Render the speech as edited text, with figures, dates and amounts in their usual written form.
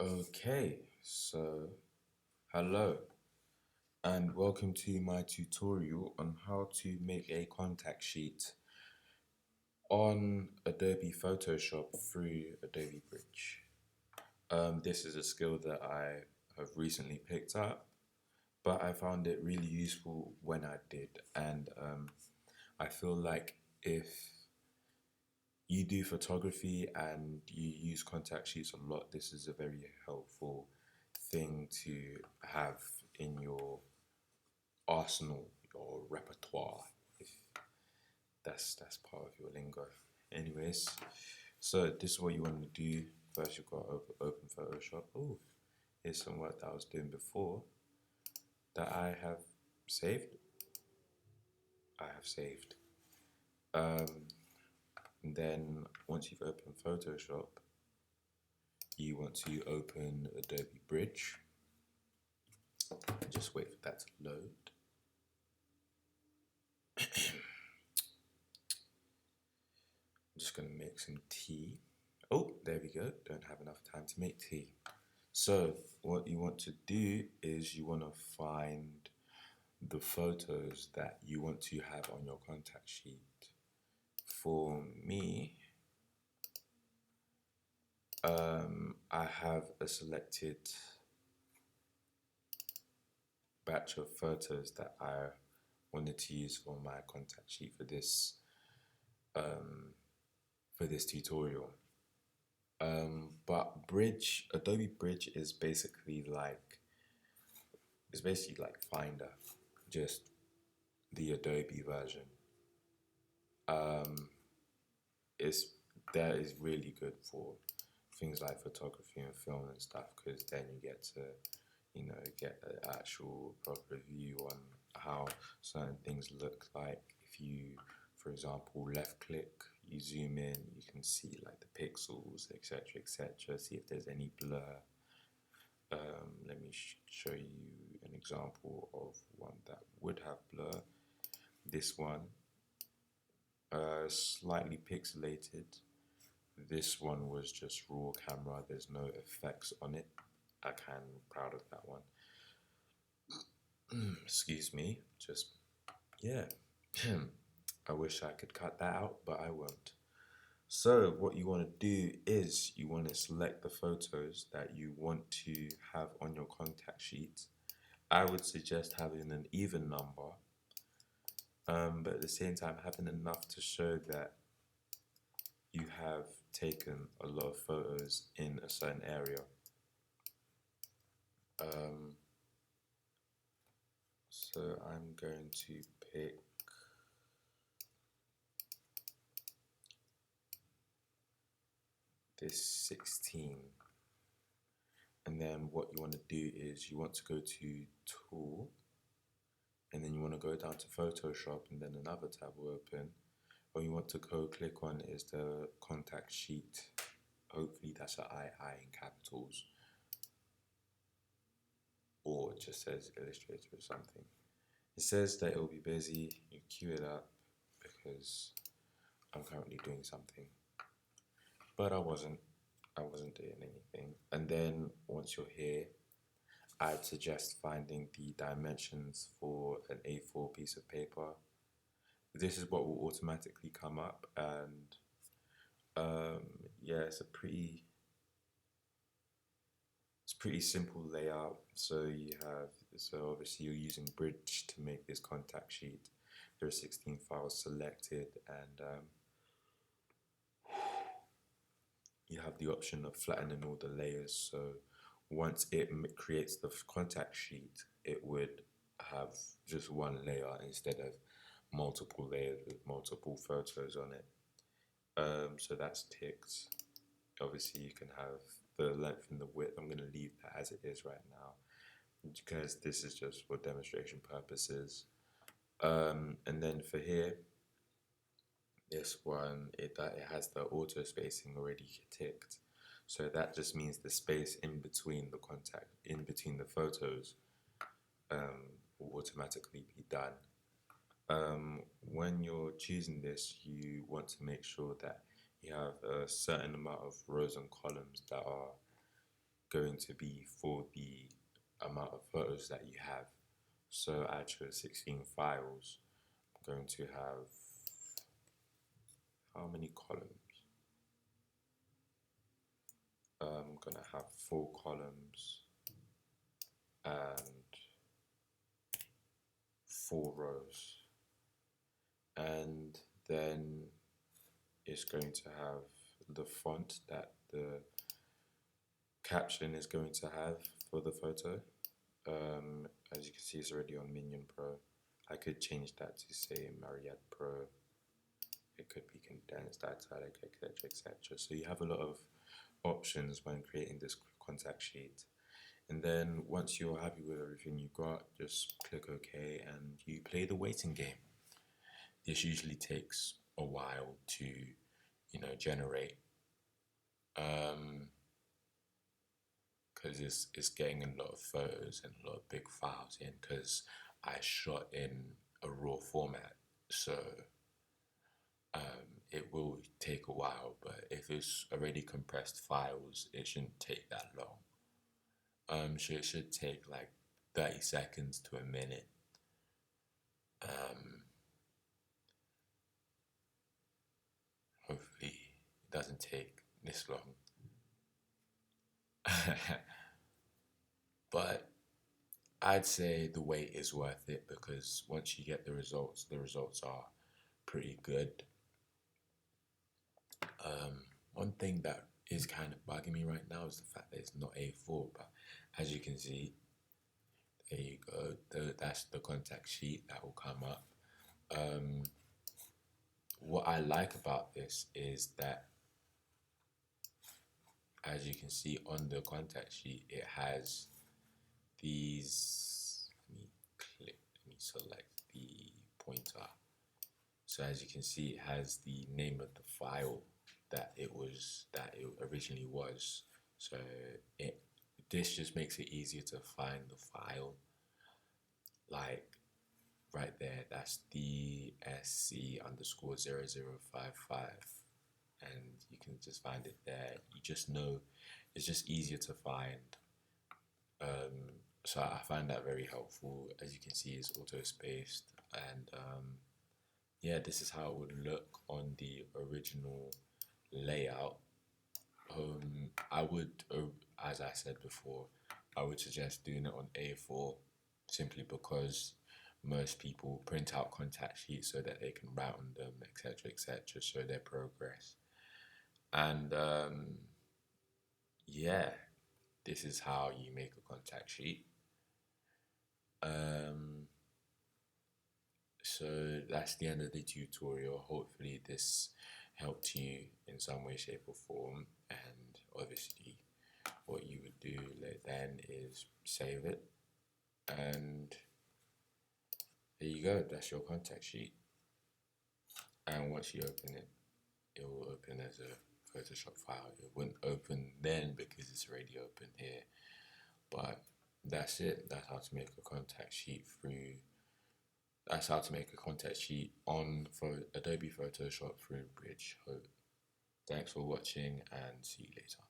Okay, so hello and welcome to my tutorial on how to make a contact sheet on Adobe Photoshop through Adobe Bridge. This is a skill that I have recently picked up, but I found it really useful when I did, and I feel like if you do photography and you use contact sheets a lot, this is a very helpful thing to have in your arsenal, your repertoire, if that's part of your lingo. Anyways, so this is what you want to do. First, you've got to open Photoshop. Oh, here's some work that I was doing before that I have saved. I have saved. Um, and then once you've opened Photoshop, you want to open Adobe Bridge. Just wait for that to load. I'm just gonna make some tea. Oh, there we go. Don't have enough time to make tea. So what you want to do is you want to find the photos that you want to have on your contact sheet. For me, I have a selected batch of photos that I wanted to use for my contact sheet for this tutorial. But Adobe Bridge is basically like Finder, just the Adobe version. It's that is really good for things like photography and film and stuff because then you get to get an actual proper view on how certain things look like. If you, for example, left click, you zoom in, you can see like the pixels, etc., etc. See if there's any blur. Let me show you an example of one that would have blur. This one, slightly pixelated. This one was just raw camera. There's no effects on it. I can proud of that one. Excuse me. Just yeah. I wish I could cut that out, but I won't. So what you want to do is you want to select the photos that you want to have on your contact sheet. I would suggest having an even number, but at the same time having enough to show that you have taken a lot of photos in a certain area. So I'm going to pick this 16. And then what you want to do is you want to go to Tool, and then you want to go down to Photoshop, and then another tab will open. What you want to go click on is the contact sheet. Hopefully that's an I in capitals, or it just says Illustrator or something. It says that it will be busy. You queue it up because I'm currently doing something, but I wasn't. I wasn't doing anything. And then once you're here, I'd suggest finding the dimensions for an A4 piece of paper. This is what will automatically come up, and yeah, it's pretty simple layout. So obviously you're using Bridge to make this contact sheet. There are 16 files selected, and you have the option of flattening all the layers. So once it creates the contact sheet, it would have just one layer instead of multiple layers with multiple photos on it. So that's ticked. Obviously, you can have the length and the width. I'm going to leave that as it is right now because this is just for demonstration purposes. And then for here, this one, it has the auto spacing already ticked. So that just means the space in between in between the photos will automatically be done. When you're choosing this, you want to make sure that you have a certain amount of rows and columns that are going to be for the amount of photos that you have. So I chose 16 files. I'm going to have how many columns? I'm gonna have 4 columns and 4 rows, and then it's going to have the font that the caption is going to have for the photo. As you can see, it's already on Minion Pro. I could change that to say Mariette Pro. It could be condensed, italic, etc., etc. So you have a lot of options when creating this contact sheet. And then once you're happy with everything you got, just click OK and you play the waiting game. This usually takes a while to, generate. Because it's getting a lot of photos and a lot of big files in because I shot in a raw format. So it will take a while, but if it's already compressed files, it shouldn't take that long. So it should take like 30 seconds to a minute. Hopefully it doesn't take this long. But I'd say the wait is worth it because once you get the results are pretty good. One thing that is kind of bugging me right now is the fact that it's not A4, but as you can see, there you go. That's the contact sheet that will come up. What I like about this is that, as you can see on the contact sheet, it has these. Let me select the pointer. So as you can see, it has the name of the file that it originally was. So this just makes it easier to find the file. Like right there, that's DSC_0055, and you can just find it there. You just know it's just easier to find. So I find that very helpful. As you can see, it's auto spaced, and yeah, this is how it would look on the original layout. I would, as I said before, I would suggest doing it on A4 simply because most people print out contact sheets so that they can write on them, etc., etc., show their progress. And yeah, this is how you make a contact sheet. So that's the end of the tutorial. Hopefully this helped you in some way, shape or form. And obviously what you would do then is save it. And there you go, that's your contact sheet. And once you open it, it will open as a Photoshop file. It wouldn't open then because it's already open here. But that's it. That's how to make a contact sheet on Adobe Photoshop through Bridge. Thanks for watching and see you later.